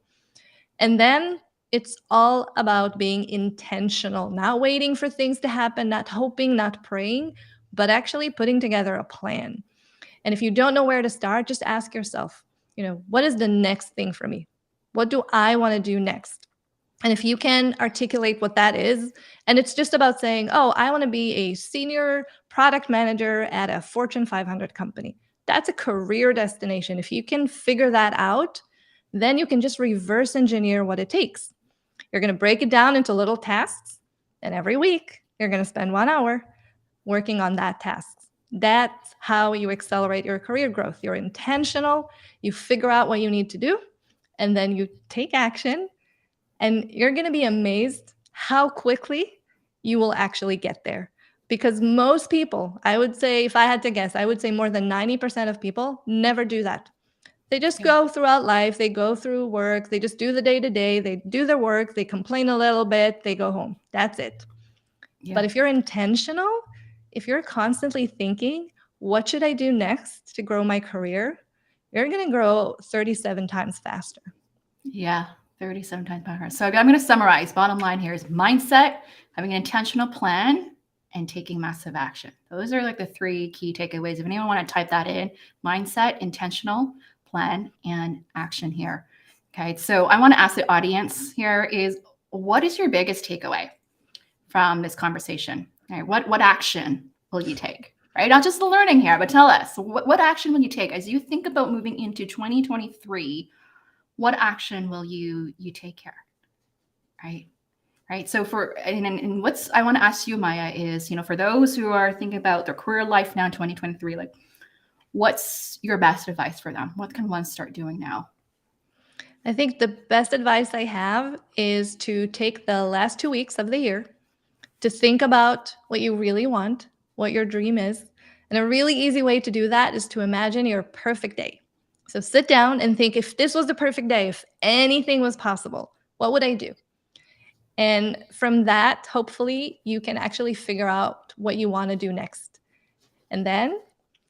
And then it's all about being intentional, not waiting for things to happen, not hoping, not praying, but actually putting together a plan. And if you don't know where to start, just ask yourself, what is the next thing for me? What do I want to do next? And if you can articulate what that is, and it's just about saying, oh, I want to be a senior product manager at a Fortune 500 company. That's a career destination. If you can figure that out, then you can just reverse engineer what it takes. You're going to break it down into little tasks, and every week you're going to spend 1 hour working on that task. That's how you accelerate your career growth. You're intentional, you figure out what you need to do, and then you take action, and you're going to be amazed how quickly you will actually get there. Because most people, I would say, if I had to guess, I would say more than 90% of people never do that. They just go throughout life. They go through work. They just do the day-to-day. They do their work. They complain a little bit. They go home. That's it. Yeah. But if you're intentional, if you're constantly thinking, what should I do next to grow my career? You're going to grow 37 times faster. Yeah, 37 times faster. So I'm going to summarize. Bottom line here is mindset, having an intentional plan, and taking massive action. Those are like the three key takeaways. If anyone want to type that in, mindset, intentional, plan, and action here. Okay, so I want to ask the audience here is, what is your biggest takeaway from this conversation? Right? What action will you take? Right? Not just the learning here, but tell us what action will you take as you think about moving into 2023? What action will you take here? Right? Right. So and what's I want to ask you, Maya, is, for those who are thinking about their career life now in 2023, like, what's your best advice for them? What can one start doing now? I think the best advice I have is to take the last 2 weeks of the year to think about what you really want, what your dream is. And a really easy way to do that is to imagine your perfect day. So sit down and think, if this was the perfect day, if anything was possible, what would I do? And from that, hopefully, you can actually figure out what you want to do next. And then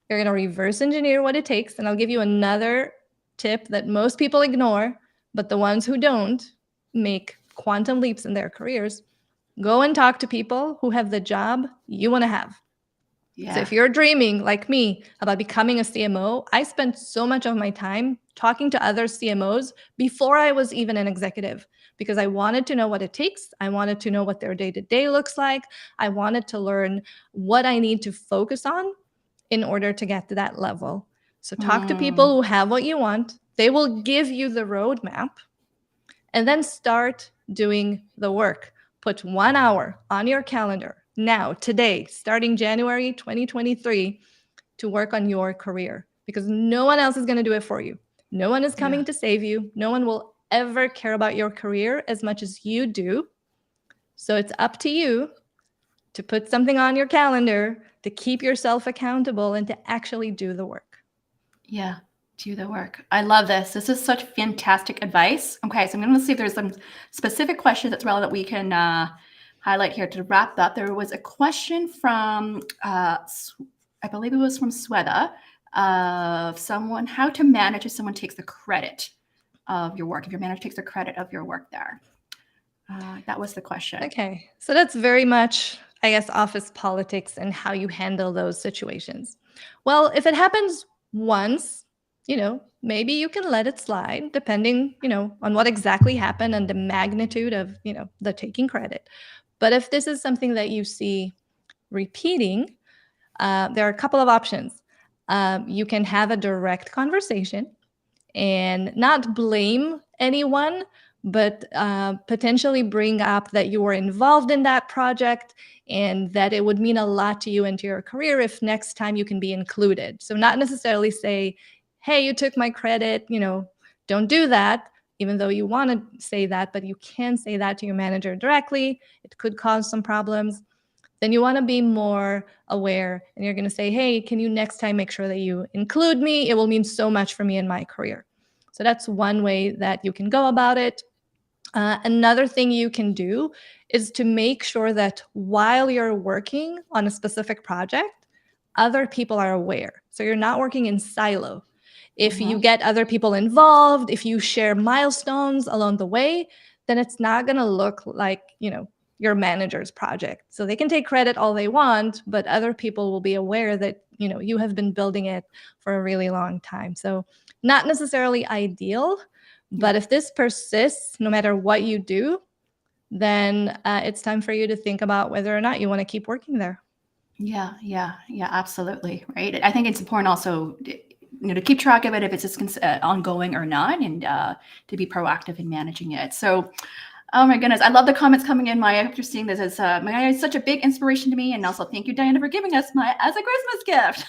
you're going to reverse engineer what it takes. And I'll give you another tip that most people ignore, but the ones who don't make quantum leaps in their careers. Go and talk to people who have the job you want to have. Yeah. So if you're dreaming, like me, about becoming a CMO, I spent so much of my time talking to other CMOs before I was even an executive, because I wanted to know what it takes. I wanted to know what their day-to-day looks like. I wanted to learn what I need to focus on in order to get to that level. So talk to people who have what you want. They will give you the roadmap, and then start doing the work. Put 1 hour on your calendar now, today, starting January 2023, to work on your career, because no one else is going to do it for you. No one is coming to save you. No one will ever care about your career as much as you do. So it's up to you to put something on your calendar, to keep yourself accountable, and to actually do the work. Yeah, do the work. I love this. This is such fantastic advice. Okay, so I'm going to see if there's some specific questions that's relevant we can highlight here to wrap up. There was a question from, I believe it was from Sweta, of someone, how to manage if someone takes the credit of your work, if your manager takes the credit of your work there. That was the question. Okay, so that's very much, I guess, office politics and how you handle those situations. Well, if it happens once, maybe you can let it slide, depending, on what exactly happened and the magnitude of, the taking credit. But if this is something that you see repeating, there are a couple of options. You can have a direct conversation and not blame anyone, but potentially bring up that you were involved in that project and that it would mean a lot to you and to your career if next time you can be included. So not necessarily say, hey, you took my credit, don't do that, even though you want to say that, but you can say that to your manager directly. It could cause some problems. Then you want to be more aware, and you're going to say, hey, can you next time make sure that you include me? It will mean so much for me in my career. So that's one way that you can go about it. Another thing you can do is to make sure that while you're working on a specific project, other people are aware. So you're not working in silo. If you get other people involved, if you share milestones along the way, then it's not going to look like, your manager's project. So they can take credit all they want, but other people will be aware that, you have been building it for a really long time. So not necessarily ideal, but if this persists, no matter what you do, then it's time for you to think about whether or not you want to keep working there. Yeah, absolutely. Right. I think it's important also, to keep track of it, if it's just ongoing or not, and to be proactive in managing it. So, oh my goodness, I love the comments coming in, Maya. I hope you're seeing this. As Maya is such a big inspiration to me, and also thank you, Diana, for giving us Maya as a Christmas gift.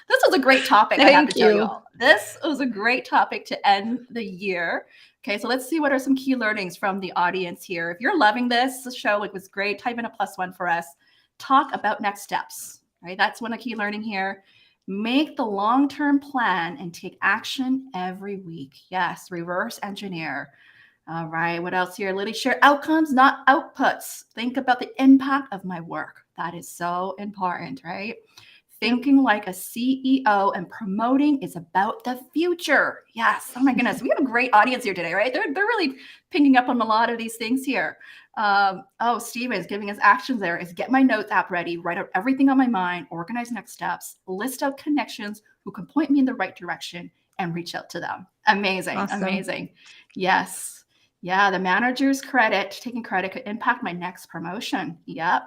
This was a great topic. I have to tell you all. This was a great topic to end the year. Okay, so let's see what are some key learnings from the audience here. If you're loving this show, it was great. Type in a +1 for us. Talk about next steps. Right, that's one key learning here. Make the long-term plan and take action every week. Yes, reverse engineer. All right, what else here? Lily, share outcomes, not outputs. Think about the impact of my work. That is so important, right? Thinking like a CEO and promoting is about the future. Yes. Oh my goodness. We have a great audience here today, right? They're really picking up on a lot of these things here. Steven is giving us actions there. Is get my notes app ready, write out everything on my mind, organize next steps, list out connections who can point me in the right direction, and reach out to them. Amazing. Awesome. Amazing. Yes. Yeah, the manager's credit, taking credit could impact my next promotion. Yep.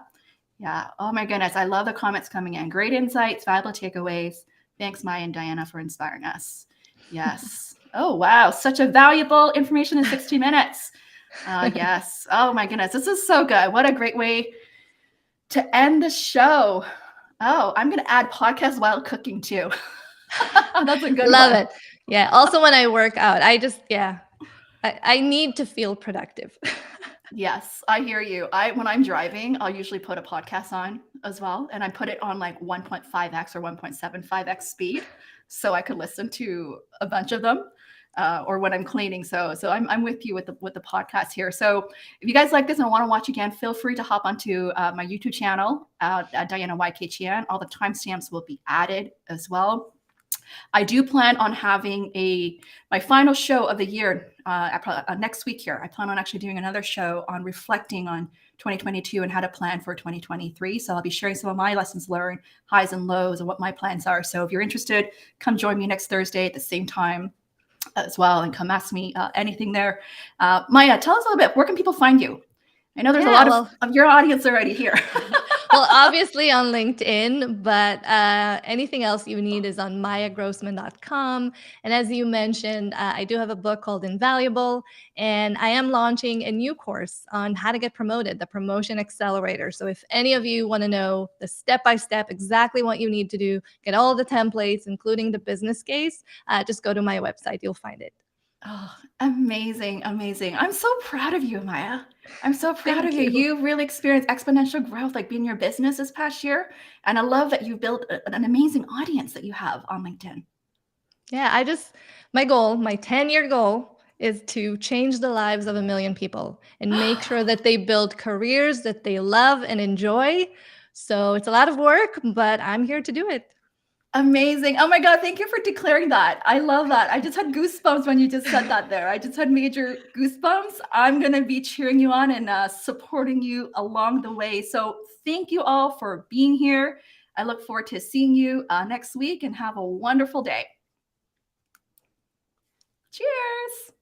Yeah. Oh my goodness. I love the comments coming in. Great insights, valuable takeaways. Thanks, Maya and Diana, for inspiring us. Yes. Oh, wow. Such a valuable information in 60 minutes. Yes. Oh my goodness. This is so good. What a great way to end the show. Oh, I'm going to add podcast while cooking too. That's a good Love one. it. Yeah. Also, when I work out, I need to feel productive. Yes, I hear you. When I'm driving, I'll usually put a podcast on as well, and I put it on like 1.5x or 1.75x speed, so I could listen to a bunch of them, or when I'm cleaning. So I'm with you with the podcast here. So if you guys like this and want to watch again, feel free to hop onto my YouTube channel at Diana YK Chian. All the timestamps will be added as well. I do plan on having my final show of the year next week here. I plan on actually doing another show on reflecting on 2022 and how to plan for 2023. So I'll be sharing some of my lessons learned, highs and lows, and what my plans are. So if you're interested, come join me next Thursday at the same time as well, and come ask me anything there. Maya, tell us a little bit. Where can people find you? I know there's a lot of your audience already here. Well, obviously on LinkedIn, but anything else you need is on mayagrossman.com. And as you mentioned, I do have a book called Invaluable, and I am launching a new course on how to get promoted, the Promotion Accelerator. So if any of you want to know the step-by-step, exactly what you need to do, get all the templates, including the business case, just go to my website. You'll find it. Oh, amazing, amazing. I'm so proud of you, Maya. I'm so proud of Thank you. you. You really experienced exponential growth, like being your business this past year. And I love that you built an amazing audience that you have on LinkedIn. Yeah, my 10-year goal is to change the lives of 1 million people and make sure that they build careers that they love and enjoy. So it's a lot of work, but I'm here to do it. Amazing. Oh my God, thank you for declaring that. I love that. I just had goosebumps when you just said that there. I just had major goosebumps. I'm going to be cheering you on and supporting you along the way. So thank you all for being here. I look forward to seeing you next week, and have a wonderful day. Cheers.